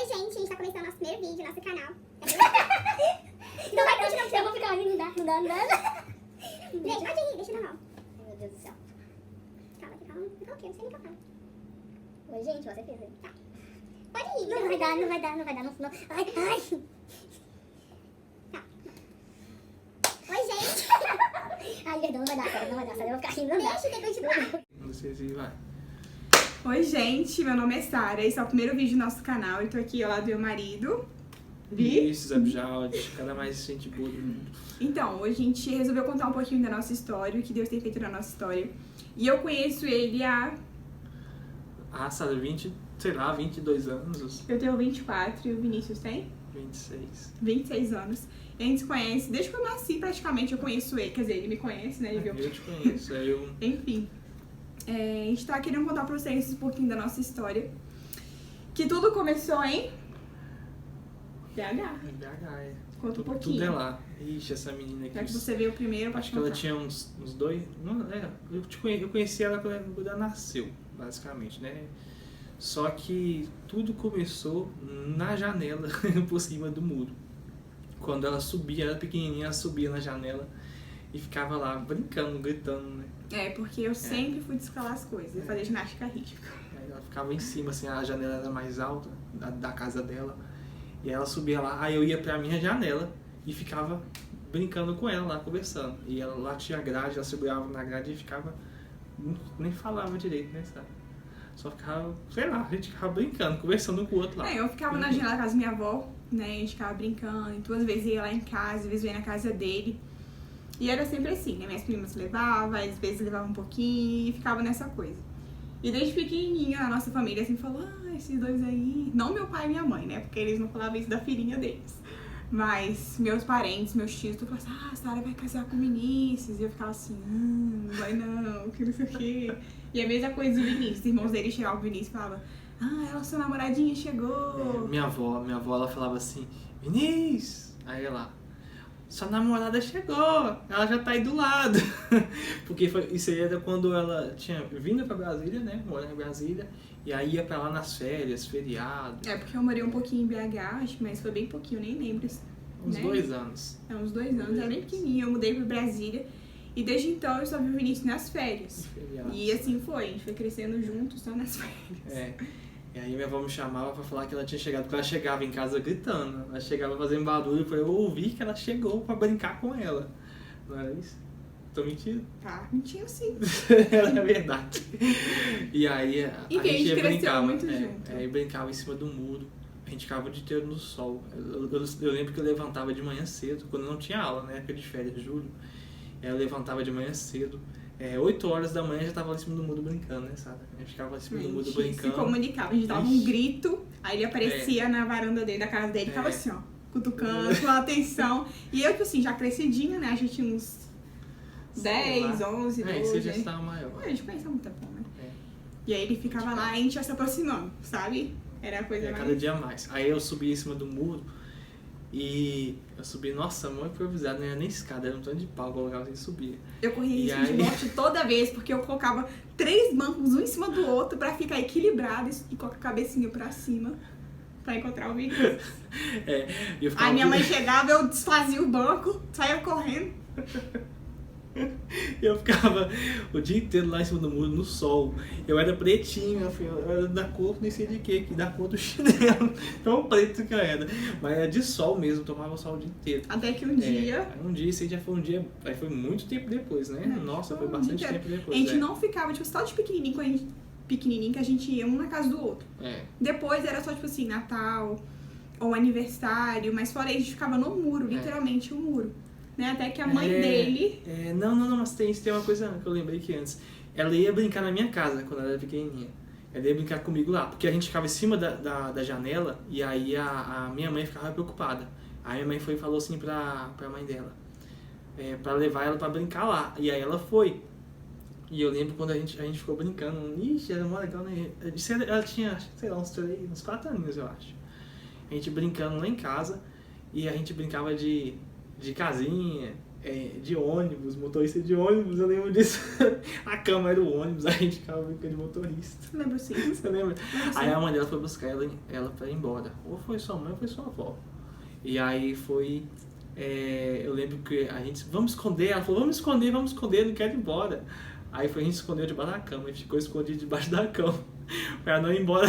Oi, gente, a gente tá começando nosso primeiro vídeo, nosso canal. Não vai continuar, eu vou ficar ali, não dá. Gente, pode ir, deixa normal. Ai, meu Deus do céu. Calma, calma. O quê? Não sei nem o que eu falo. Oi, gente, você fez. Tá. Pode ir. Não vai dar, não. Ai. Tá. Oi, gente. Ai, perdão, não vai dar, sério, eu vou ficar rindo, não dá. Deixa eu continuar. Não sei se vai. Oi, gente, meu nome é Sara, esse é o primeiro vídeo do nosso canal e tô aqui ao lado do meu marido. Isso, Zé Jaldi, cara mais gente boa do mundo. Então, hoje a gente resolveu contar um pouquinho da nossa história, o que Deus tem feito na nossa história. E eu conheço ele há... Ah, Sara, 22 anos, Eu tenho 24 e o Vinícius tem 26. 26 anos. E a gente se conhece, desde que eu nasci praticamente eu conheço ele, quer dizer, ele me conhece, né? Ele viu. Eu te conheço, Enfim, a gente tá querendo contar pra vocês um pouquinho da nossa história. Que tudo começou em... BH. BH, Conta um pouquinho. Tudo é lá. Ixi, essa menina aqui. Já que você veio primeiro, pode Acho que ela contar. tinha uns dois... Não, eu conheci ela quando ela nasceu, basicamente, né? Só que tudo começou na janela, por cima do muro. Quando ela subia, ela era pequenininha, ela subia na janela e ficava lá brincando, gritando, né? É, porque eu sempre fui descalar as coisas, fazer ginástica rítmica. Aí ela ficava em cima, assim, a janela era mais alta da casa dela. E ela subia lá, aí eu ia pra minha janela e ficava brincando com ela lá, conversando. E ela lá tinha grade, ela segurava na grade e ficava... Nem falava direito, né, sabe? Só ficava, sei lá, a gente ficava brincando, conversando um com o outro lá. É, eu ficava na janela da casa da minha avó, né, a gente ficava brincando, e duas vezes ia lá em casa, às vezes eu ia na casa dele. E era sempre assim, né, minhas primas levavam, às vezes levavam um pouquinho e ficava nessa coisa. E desde pequenininho a nossa família assim falou, esses dois aí... Não meu pai e minha mãe, né, porque eles não falavam isso da filhinha deles. Mas meus parentes, meus tios, tu falavam assim, a Sara vai casar com o Vinícius. E eu ficava assim, não vai não, que não sei o quê. E a mesma coisa do Vinícius, os irmãos dele chegavam pro Vinícius e falavam, ela, sua namoradinha chegou. Minha avó, ela falava assim, Vinícius! Aí ela, sua namorada chegou, ela já tá aí do lado. Porque isso aí era quando ela tinha vindo pra Brasília, né, morando em Brasília, e aí ia pra lá nas férias, feriado. É, porque eu morei um pouquinho em BH, acho, mas foi bem pouquinho, nem lembro. Uns né? 2 anos. É, uns 2 anos, era bem pequenininho, eu mudei pra Brasília. E desde então eu só vi o Vinícius nas férias. Feriados. E assim foi, a gente foi crescendo juntos só nas férias. É. E aí minha avó me chamava pra falar que ela tinha chegado, porque ela chegava em casa gritando. Ela chegava fazendo barulho pra eu ouvir que ela chegou pra brincar com ela. Não era isso? Tô mentindo? Tá, mentindo sim. É verdade. E aí Enfim, a gente ia cresceu brincava, muito junto. Aí brincava em cima do muro. A gente ficava o dia inteiro no sol. Eu lembro que eu levantava de manhã cedo, quando não tinha aula, né? Época de férias, julho. Aí eu levantava de manhã cedo. 8 horas da manhã já tava lá em cima do muro brincando, né, sabe? A gente ficava lá em cima do muro Se brincando. comunicava, a gente dava um grito, aí ele aparecia na varanda dele, da casa dele, ficava assim, ó, cutucando, com atenção. E eu, tipo assim, já crescidinha, né? A gente tinha uns 10, 11, 12. Você já estava maior. A gente conhecia há muito tempo, né? É. E aí ele ficava lá e a gente ia se aproximando, sabe? Era a coisa mais... Cada dia mais. Aí eu subi em cima do muro e eu subi, nossa, mão improvisada, não era nem escada, era um tanto de pau, eu colocava assim e subia. Eu corria E risco de aí? morte toda vez, porque eu colocava 3 bancos um em cima do outro pra ficar equilibrado e com a cabecinha pra cima pra encontrar o Vinícius. E eu ficava Aí minha mãe chegava, eu desfazia o banco, saía correndo. Eu ficava o dia inteiro lá em cima do muro, no sol. Eu era pretinho, meu filho. Eu era da cor, nem sei de quê, da cor do chinelo. Tão preto que eu era. Mas era de sol mesmo, tomava sol o dia inteiro. Até que um dia... Isso aí já foi um dia. Aí foi muito tempo depois, né? Nossa, foi bastante inteiro. tempo depois. A gente não ficava, tipo, só de pequenininho que a gente ia um na casa do outro. Depois era só, tipo assim, Natal ou aniversário, mas fora aí a gente ficava no muro, literalmente o muro. Né? Até que a mãe dele... Não, mas tem uma coisa que eu lembrei que antes. Ela ia brincar na minha casa quando ela era pequenininha. Ela ia brincar comigo lá, porque a gente ficava em cima da janela e aí a minha mãe ficava preocupada. Aí minha mãe foi e falou assim pra mãe dela, pra levar ela pra brincar lá. E aí ela foi. E eu lembro quando a gente ficou brincando. Ixi, era mó legal, né? Ela tinha, sei lá, uns 4 aninhos, eu acho. A gente brincando lá em casa e a gente brincava de casinha, de ônibus, motorista de ônibus, eu lembro disso. A cama era o ônibus, a gente ficava brincando de motorista. Lembro sim. Você lembra? Lembro sim. Aí a mãe dela foi buscar ela pra ir embora. Ou foi sua mãe ou foi sua avó. E aí foi... eu lembro que a gente... Vamos esconder. Ela falou, vamos esconder, não quero ir embora. Aí foi, a gente escondeu debaixo da cama. E ficou escondido debaixo da cama. Pra não ir embora.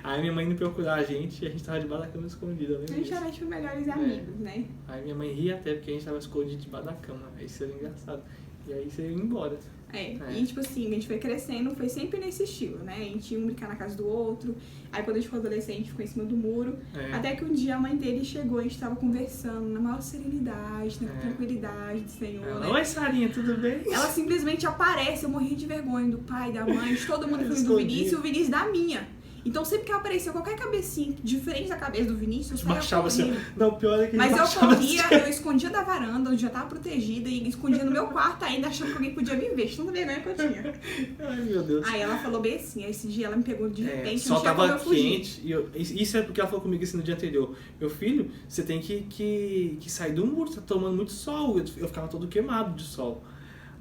Aí minha mãe indo procurar a gente e a gente tava debaixo da cama escondido. A gente era tipo melhores amigos, né? Aí minha mãe ria até porque a gente tava escondido debaixo da cama. Aí isso era engraçado. E aí você ia embora. E tipo assim, a gente foi crescendo, foi sempre nesse estilo, né? A gente ia um brincar na casa do outro. Aí quando a gente ficou adolescente, a gente ficou em cima do muro. Até que um dia a mãe dele chegou, a gente tava conversando na maior serenidade, na tranquilidade do Senhor, né? Oi, Sarinha, tudo bem? Ela simplesmente aparece, eu morri de vergonha do pai, da mãe, de todo mundo falando do Vinícius e o Vinícius da minha. Então sempre que aparecia qualquer cabecinha diferente da cabeça do Vinícius, eu saía Baixava assim. correndo. Não, pior é que Mas eu baixava corria, assim. eu escondia da varanda, onde já tava protegida, e escondia no meu quarto ainda, achando que alguém podia me ver, de tanta vergonha que eu tinha. Ai, meu Deus. Aí ela falou bem assim, aí esse dia ela me pegou de repente, Só não tinha como tava eu fugir. quente. Isso é porque ela falou comigo assim no dia anterior. Meu filho, você tem que sair do muro, tá tomando muito sol. Eu ficava todo queimado de sol.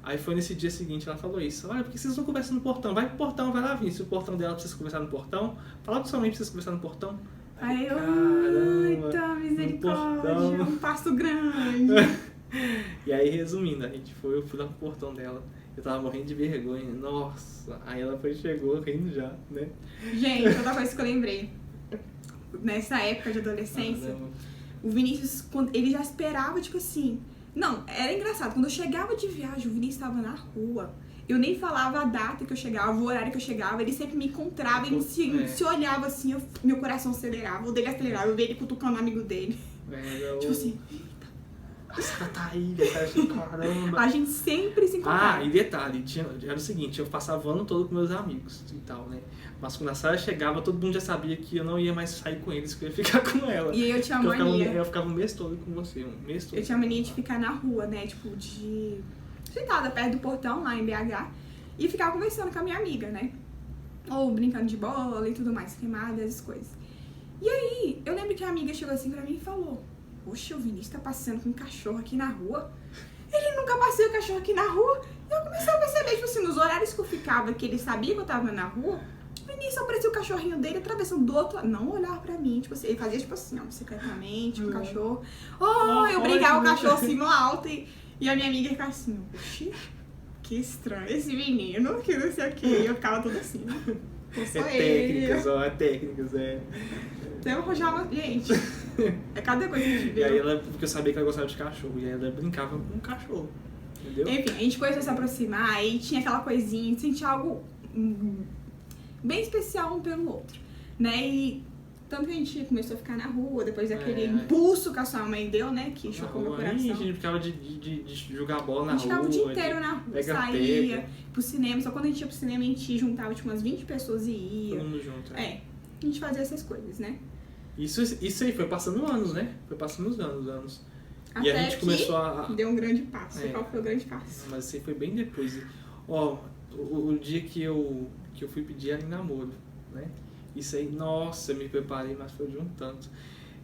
Aí foi nesse dia seguinte, ela falou isso. Olha, por que vocês não conversam no portão? Vai pro portão, vai lá, Vinícius. O portão dela pra vocês conversar no portão. Fala pra sua mãe pra vocês conversar no portão. Aí eu, caramba, eita, misericórdia, portão. um passo grande. E aí, resumindo, eu fui lá pro portão dela. Eu tava morrendo de vergonha. Nossa. Aí ela chegou rindo já, né? Gente, outra coisa que eu lembrei. Nessa época de adolescência, o Vinícius, ele já esperava, tipo assim... Não, era engraçado. Quando eu chegava de viagem, o Vinícius estava na rua. Eu nem falava a data que eu chegava, o horário que eu chegava. Ele sempre me encontrava, ele se olhava assim, meu coração acelerava, o dele acelerava. Eu via ele cutucando o amigo dele. Tipo assim... Essa Tataília, cara, assim, caramba. A gente sempre se encontrava. E detalhe, era o seguinte, eu passava o ano todo com meus amigos e tal, né? Mas quando a Sara chegava, todo mundo já sabia que eu não ia mais sair com eles, que eu ia ficar com ela. E eu tinha mania. Eu ficava um mês todo com você, um mês todo. Eu tinha mania de ficar na rua, né? Tipo, sentada perto do portão, lá em BH. E ficava conversando com a minha amiga, né? Ou brincando de bola e tudo mais, queimada, essas coisas. E aí, eu lembro que a amiga chegou assim pra mim e falou: poxa, o Vinícius tá passeando com um cachorro aqui na rua. Ele nunca passeou o cachorro aqui na rua. E eu comecei a perceber, tipo assim, nos horários que eu ficava, que ele sabia que eu tava na rua, o Vinícius aparecia o cachorrinho dele atravessando do outro lado. Não olhar pra mim, tipo assim, ele fazia tipo assim, ó, secretamente, com o cachorro. Eu brincava com o cachorro assim no alto e a minha amiga ficava assim, oxi, que estranho esse menino, que não sei o que. E eu ficava toda assim, técnicas. Então eu arranjava, gente, é cada coisa que a gente vê. E aí porque eu sabia que ela gostava de cachorro, e aí ela brincava com o cachorro, entendeu? Enfim, a gente começou a se aproximar, aí tinha aquela coisinha, sentia algo bem especial um pelo outro, né? E tanto que a gente começou a ficar na rua, depois daquele impulso que a sua mãe deu, né? Que chocou meu coração. A gente ficava de jogar bola na rua. A gente ficava o dia inteiro na rua, saía pro cinema. Só quando a gente ia pro cinema, a gente juntava tipo umas 20 pessoas e ia. Todo mundo junto, a gente fazia essas coisas, né? Isso aí foi passando anos, né? Foi passando os anos. Até e a gente começou deu um grande passo. Qual foi o grande passo? Mas isso aí foi bem depois. O dia que eu fui pedir ela em namoro, né? Isso aí, nossa, eu me preparei, mas foi de um tanto.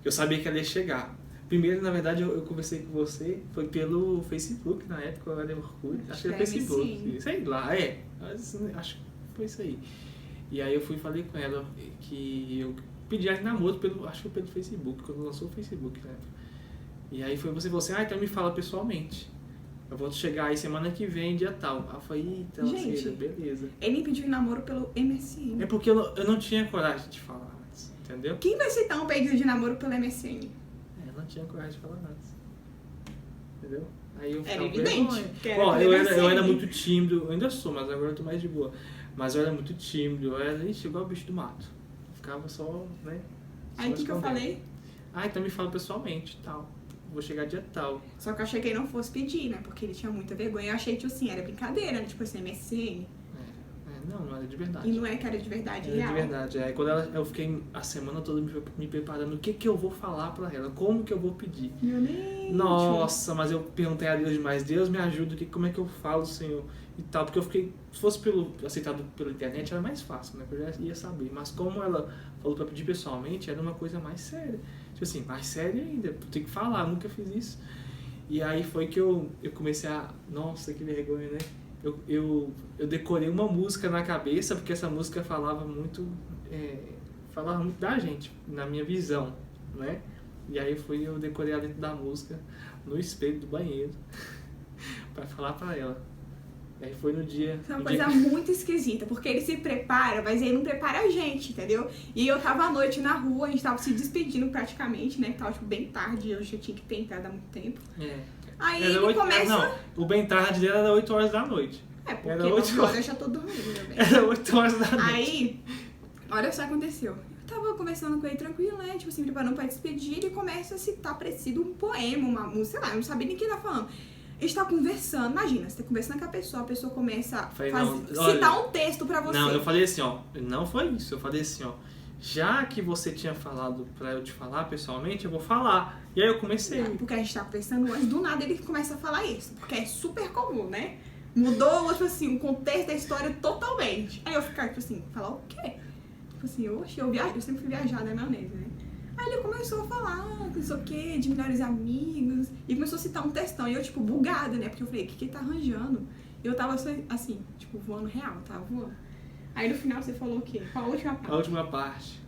Eu sabia que ela ia chegar. Primeiro, na verdade, eu conversei com você, foi pelo Facebook, na época, eu era Orkut, acho que era Facebook, sei lá, acho que foi isso aí. E aí eu fui e falei com ela que eu pedi ela em namoro, acho que pelo Facebook, quando lançou o Facebook, né? E aí foi você falou assim, então me fala pessoalmente. Eu vou chegar aí semana que vem, dia tal. Aí eu falei, gente, beleza. Ele me pediu em namoro pelo MSN. É porque eu não tinha coragem de falar antes, entendeu? Quem vai aceitar um pedido de namoro pelo MSN? Eu não tinha coragem de falar antes. Entendeu? Aí eu era ficava evidente. Eu era muito tímido, eu ainda sou, mas agora eu tô mais de boa. Mas eu era muito tímido, eu era igual o bicho do mato. Ficava só, né? Aí o que eu falei? Então me fala pessoalmente e tal. Vou chegar dia tal. Só que eu achei que ele não fosse pedir, né? Porque ele tinha muita vergonha. Eu achei, tipo assim, era brincadeira, né? Tipo assim, MSN. Não era de verdade. E não é que era de verdade, era real. De verdade. Aí quando eu fiquei a semana toda me preparando, o que eu vou falar pra ela, como que eu vou pedir. Meu Deus. Nossa, mas eu perguntei a Deus demais, Deus me ajuda, como é que eu falo, Senhor, e tal, porque eu fiquei, se fosse aceitado pela internet era mais fácil, né, porque eu já ia saber, mas como ela falou pra pedir pessoalmente, era uma coisa mais séria, tipo assim, mais séria ainda, tem que falar, nunca fiz isso. E aí foi que eu comecei a... Nossa, que vergonha, né? Eu decorei uma música na cabeça, porque essa música falava muito da gente, na minha visão, né? E aí eu decorei a letra da música no espelho do banheiro pra falar pra ela. E aí foi no dia... Isso é uma coisa muito esquisita, porque ele se prepara, mas ele não prepara a gente, entendeu? E eu tava à noite na rua, a gente tava se despedindo praticamente, né? Que tava tipo, bem tarde, eu já tinha que ter entrado há muito tempo. Aí Era ele começa... Não, o bem tarde dele era 8 horas da noite. Porque era 9 8 horas eu já tô dormindo, meu bem. Era 8 horas da noite. Aí, olha só o que aconteceu. Eu tava conversando com ele tranquilo, né? Tipo assim, preparando pra despedir, e começa a citar parecido um poema, uma música, sei lá, eu não sabia nem o que ele tá falando. Ele tá conversando, imagina, você tá conversando com a pessoa começa a citar um texto pra você. Não, eu falei assim, ó, não foi isso, eu falei assim, ó, já que você tinha falado pra eu te falar pessoalmente, eu vou falar. E aí eu comecei. Porque a gente tá conversando antes, do nada ele começa a falar isso, porque é super comum, né? Mudou, tipo assim, o contexto da história totalmente. Aí eu ficava, tipo assim, falar o quê? Tipo assim, eu sempre fui viajar na maionese, né? Aí ele começou a falar, não sei o quê, de melhores amigos. E começou a citar um textão. E eu, tipo, bugada, né? Porque eu falei, o que ele tá arranjando? E eu tava assim, tipo, voando real, tava voando. Aí no final você falou o quê? Qual a última parte? A última parte.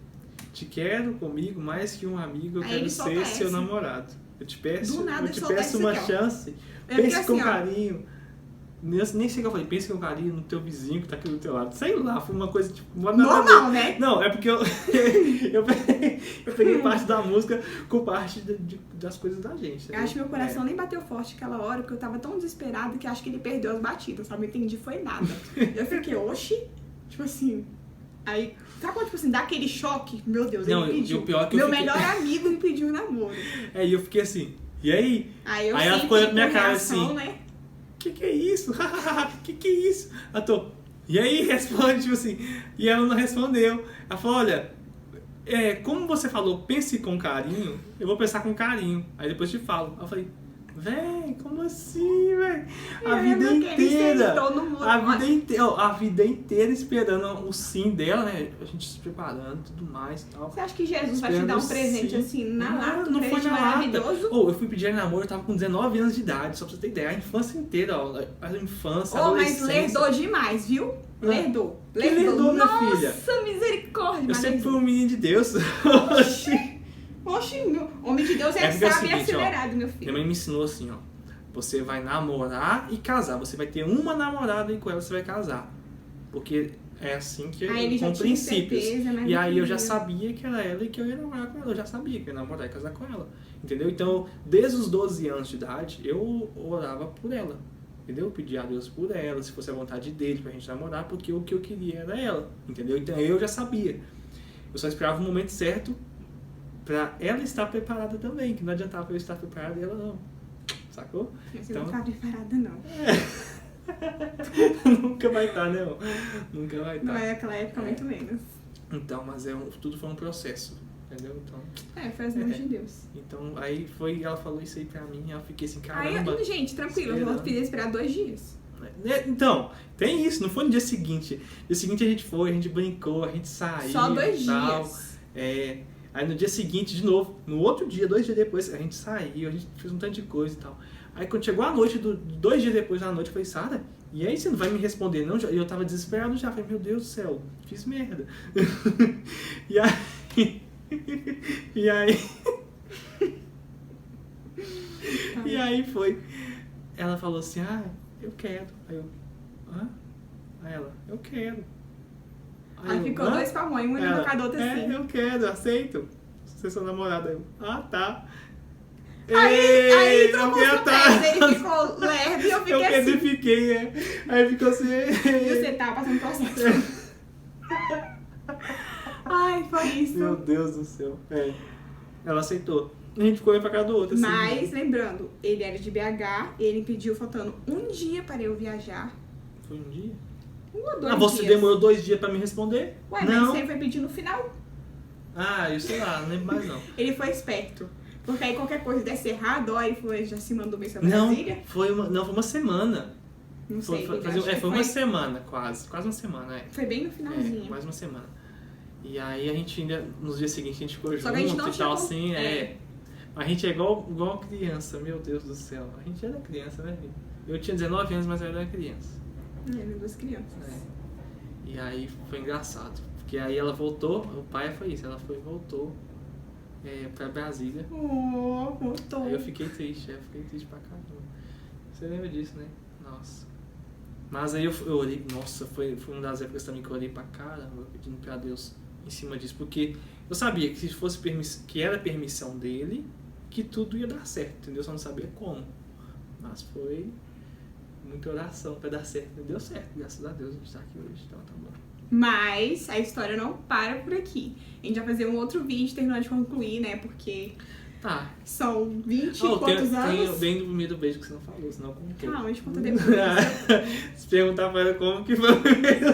Te quero comigo mais que um amigo, eu Aí quero ele ser solta seu essa. namorado. Eu te peço, Do nada eu ele te solta peço essa uma aqui, ó. chance. É Pense porque com assim, ó, carinho. Nem sei o que eu falei, pense com carinho no teu vizinho que tá aqui do teu lado. Sei lá, foi uma coisa tipo... normal, né? Não, é porque eu peguei parte da música com parte das coisas da gente. Eu acho que meu coração nem bateu forte aquela hora, porque eu tava tão desesperada que acho que ele perdeu as batidas, sabe? Eu entendi, foi nada. Eu fiquei, oxi, tipo assim... Aí, sabe quando, tipo assim, dá aquele choque? Meu Deus, Não, ele me pediu. e o pior é que meu eu fiquei... melhor amigo me pediu um namoro. E eu fiquei assim, e aí? Aí Ela ficou olhando pra minha cara reação, assim... né? Que é isso? Que é isso? Eu tô... E aí responde, tipo assim... E ela não respondeu. Ela falou, olha... como você falou, pense com carinho, eu vou pensar com carinho. Aí depois te falo. Aí eu falei... Véi, como assim, véi? A vida inteira. A vida inteira esperando o sim dela, né? A gente se preparando e tudo mais e tal. Você acha que Jesus vai te dar um presente assim, na lata? Não foi na lata. Maravilhoso? Eu fui pedir namoro, eu tava com 19 anos de idade, só pra você ter ideia. A infância inteira, ó. A infância, a mas adolescência. lerdou demais, viu? Lerdou. Que lerdou, minha Nossa, filha? Nossa, misericórdia. Eu sempre fui um menino de Deus. Oxi, meu homem de Deus porque sábio o e seguinte, acelerado, meu Minha filho. mãe me ensinou assim, ó. Você vai namorar e casar. Você vai ter uma namorada e com ela você vai casar. Porque é assim que Aí ele já com tinha princípios. certeza, mas E não aí eu já queria. sabia que era ela e que eu ia namorar com ela. Eu já sabia que eu ia namorar e casar com ela. Entendeu? Então, desde os 12 anos de idade, eu orava por ela. Entendeu? Eu pedia a Deus por ela, se fosse a vontade dele pra gente namorar, porque o que eu queria era ela. Entendeu? Então eu já sabia. Eu só esperava o momento certo pra ela estar preparada também. Que não adiantava eu estar preparada e ela não. Sacou? Você não tá preparada, não. Nunca vai estar, né? Nunca vai estar. Não é aquela época, muito menos. Então, mas tudo foi um processo. Entendeu? Então, Foi as mãos de Deus. então, aí foi, ela falou isso aí pra mim e eu fiquei assim, Aí, caramba. gente, tranquilo, eu vou pedir esperar 2 dias. Então, tem isso, não foi no dia seguinte. No dia seguinte a gente foi, a gente brincou, a gente saiu. Só 2 e tal. dias. Aí no dia seguinte, de novo, no outro dia, 2 dias depois, a gente saiu, a gente fez um tanto de coisa e tal. Aí quando chegou a noite, 2 dias depois da noite, eu falei, Sara, e aí você não vai me responder não? E eu tava desesperado já, falei, meu Deus do céu, fiz merda. E aí... E aí foi. Ela falou assim, eu quero. Aí eu, Aí ela, eu quero. Aí eu, ficou 2 pra mãe, uma na cada outra assim. Eu quero, aceito. Você é sua namorada. Eu, tá. Aí eu trocou fui os atrás. pés, ele ficou leve e eu fiquei Eu assim. fiquei, Aí ficou assim. E você tá passando processo. Ai, foi isso. Meu Deus do céu. Ela aceitou. A gente ficou pra casa do outro, assim. Mas, lembrando, ele era de BH, ele pediu faltando 1 dia para eu viajar. Foi um dia? 1 ou 2 dias. Você demorou 2 dias pra me responder? Ué, não. mas você foi pedir no final. Eu sei lá, não lembro mais não. Ele foi esperto. Porque aí qualquer coisa desse errado, ó, ele foi, já se mandou bem pra Não, Brasília. foi uma semana. Não sei. Foi acho que uma semana, quase uma semana, Foi bem no finalzinho. quase uma semana. E aí a gente ainda, nos dias seguintes, a gente ficou Só que a gente junto não e tinha tal, como- assim, A gente é igual criança, meu Deus do céu. A gente era criança, né, filho? Eu tinha 19 anos, mas eu era criança. Duas crianças. É. E aí foi engraçado. Porque aí ela voltou, o pai foi isso, ela voltou pra Brasília. Voltou. Aí eu fiquei triste pra caramba. Você lembra disso, né? Nossa. Mas aí eu orei, nossa, foi uma das épocas também que eu orei pra caramba, pedindo pra Deus em cima disso. Porque eu sabia que se fosse que era permissão dele, que tudo ia dar certo, entendeu? Só não sabia como. Mas foi muita oração pra dar certo. E deu certo, graças a Deus a gente tá aqui hoje, então tá bom. Mas a história não para por aqui. A gente vai fazer um outro vídeo, terminar de concluir, né? Porque Tá. são 20 e quantos anos? Tem bem no primeiro beijo que você não falou, senão eu contei. Calma, a gente conta depois. Se perguntar pra ela como que foi o primeiro.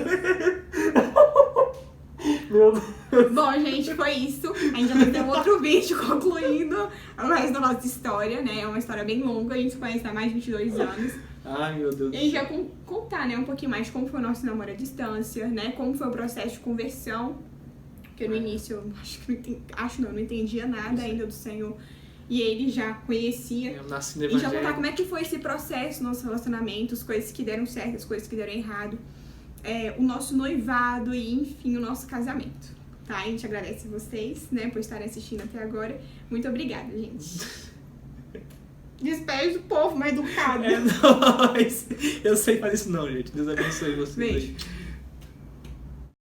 Meu Deus. Bom, gente, foi isso. A gente já vai ter um outro vídeo concluindo o resto da nossa história, né? É uma história bem longa, a gente se conhece há mais de 22 anos. Ai, meu Deus do E a gente céu. vai contar, né, um pouquinho mais de como foi o nosso namoro à distância, né? Como foi o processo de conversão. Porque no início eu não entendia nada ainda do Senhor. E ele já conhecia. Eu nasci no E já Evangelho. contar como é que foi esse processo, nosso relacionamento, as coisas que deram certo, as coisas que deram errado. O nosso noivado e, enfim, o nosso casamento. Tá? A gente agradece vocês, né, por estarem assistindo até agora. Muito obrigada, gente. Despede do povo mais educado. É nóis. Eu sei fazer isso não, gente. Deus abençoe vocês. Beijo. aí.